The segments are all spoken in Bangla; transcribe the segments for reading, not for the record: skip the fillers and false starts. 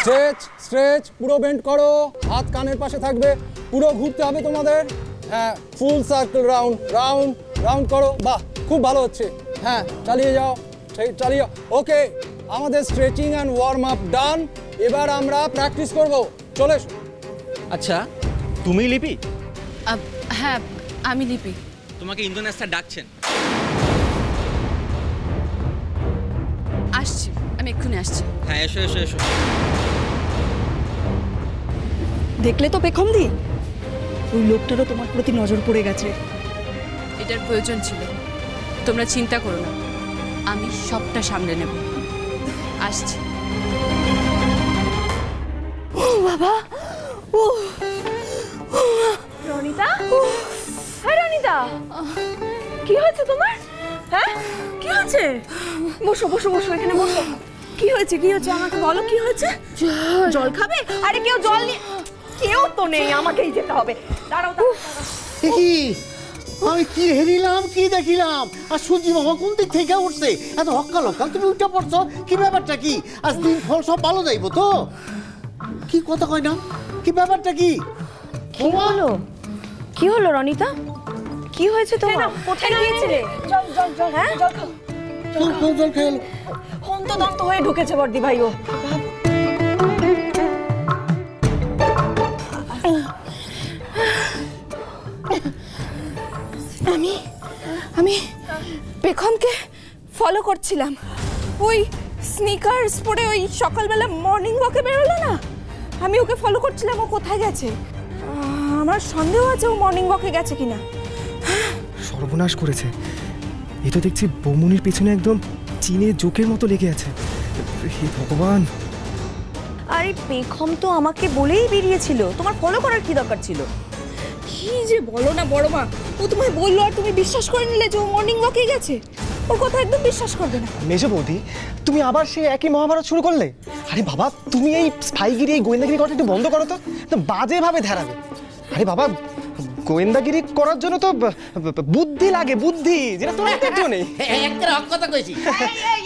স্ট্রেচ স্ট্রেচ, পুরো বেন্ড করো, হাত কানের পাশে থাকবে, পুরো ঘুরতে হবে তোমাদের। হ্যাঁ, ফুল সার্কেল রাউন্ড রাউন্ড রাউন্ড করো। বাহ, খুব ভালো হচ্ছে। হ্যাঁ, চালিয়ে যাও, চালিয়ে যাও। ওকে, আমাদের স্ট্রেচিং অ্যান্ড ওয়ার্ম আপ ডান। এবার আমরা প্র্যাকটিস করব। চলে এসো। আচ্ছা, তুমি লিপি? হ্যাঁ, আমি লিপি। তোমাকে ইন্দ্রনাথ স্যার ডাকছেন। আসছি, আমি এক্ষুনি আসছি। হ্যাঁ, এসো এসো এসো। দেখলে তো পেখমদি, ওই লোকটারও তোমার প্রতি নজর পড়ে গেছে। এটার প্রয়োজন ছিল। তোমরা চিন্তা করো না, আমি সবটা সামলে নেব। আসছি। ও বাবা, ও রনিতা, হ্যাঁ রনিতা, কি হয়েছে তোমার? হ্যাঁ, কি হয়েছে? বসো বসো বসো, এখানে বসো। কি হয়েছে, কি হয়েছে আমাকে বলো, কি হয়েছে? জল খাবে? আরে কেউ জল নিয়ে, কেউ তো নেই, আমাকেই যেতে হবে। দাঁড়াও কি আমি কি হেরিলাম, কি দেখিলাম? আর সূর্যি বাবা কোন দিক থেকে উঠছে? এত হক্কাল হক্কাল তুমি উঠে পড়ছো, কি ব্যাপারটা কি? আজ দিন ফল সব ভালো যাইবো তো? কি কথা কয় না, কি ব্যাপারটা কি? কি হলো, কি হলো রনিতা, কি হয়েছে তোমার? কোথায় গিয়েছিলে? জল জল জল, হ্যাঁ জল খাও, জল খেয়ে এলো। হন্তদন্ত হয়ে ঢুকেছে বর্দি ভাই ও। আমি পেখমকে ফলো করছিলাম। ওই স্নিকার্স পরে ওই সকালবেলা মর্নিং ওয়াকে বেরোলো না, আমি ওকে ফলো করছিলাম। ও কোথায় গেছে? আমার সন্দেহ আছে ও মর্নিং ওয়াকে গেছে কিনা। সর্বনাশ করেছে। এ তো দেখছি বৌমনির পেছনে একদম চীনে জোকের মতো লেগে আছে। হে ভগবান! আরে পেখম তো আমাকে বলেই বেরিয়েছিল, তোমার ফলো করার কি দরকার ছিল? কি যে বলো না বড় মা, ও তোমায় বললো আর তুমি বিশ্বাস করে নিলে যে ও মর্নিং ওয়াকে গেছে। ওর কথা একদম বিশ্বাস করবে না। মেজো বৌদি, তুমি আবার সেই একই মহাভারত শুরু করলে? আরে বাবা, তুমি এই স্পাইগিরি, এই গোয়েন্দাগিরি কথা একটু বন্ধ করো তো, বাজে ভাবে ধ্যারাবে। আরে বাবা, গোয়েন্দাগিরি করার জন্য তো বুদ্ধি লাগে, বুদ্ধি, যেটা তোমার একটু নেই। একটা হক কথা কইছি।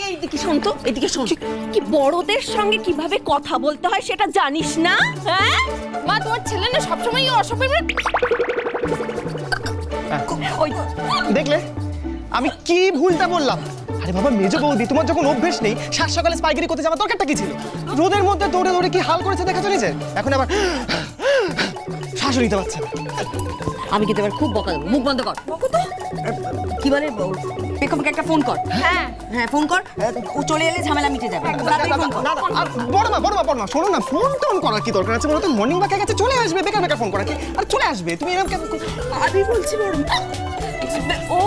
এই এদিকে শোন তো, এদিকে শোন। কি বড়দের সঙ্গে কিভাবে কথা বলতে হয় সেটা জানিস না? হ্যাঁ মা, তোমার ছেলে না সবসময় অসভ্য। ওই দেখলে আমি কি ভুলটা বললাম? আরে বাবা মেজো বৌদি, তোমার যখন অভ্যেস নেই, সাত সকালে স্পাইগিরি করতে যাওয়ার দরকারটা কি ছিল? রোদের মধ্যে দৌড়ে দৌড়ে কি হাল করেছে দেখেছো নিজে? এখন আবার শ্বাসও নিতে পারছে না। আমি কিন্তু এবার খুব বকা দেবো, মুখ বন্ধ কর। কি বলে, পেখমকে একটা ফোন কর। হ্যাঁ হ্যাঁ, ফোন কর, ও চলে এলে ঝামেলা মিটে যাবে। বড় মা শোনো না, ফোন টোন করার কি দরকার আছে বলো তো? মর্নিং ওয়াকে গেছে, চলে আসবে, বেকার বেকার ফোন করা কি? আর চলে আসবে, তুমি এরকম কেন? আমি বলছি বড় মা, ও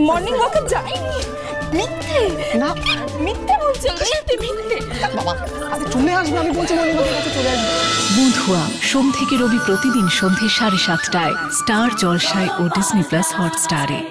মর্নিং ওয়াকে যায়নি। মিথ্যে না, মিথ্যে বলছে, মিথ্যে। বাবা আরে চলে আসবে, আমি বলছি মর্নিং ওয়াকে গেছে, চলে আসবে। বুধুয়া সোম থেকে রবি প্রতিদিন সন্ধ্যে 7:30টায় স্টার জলসায় ও ডিজনি প্লাস হটস্টারে।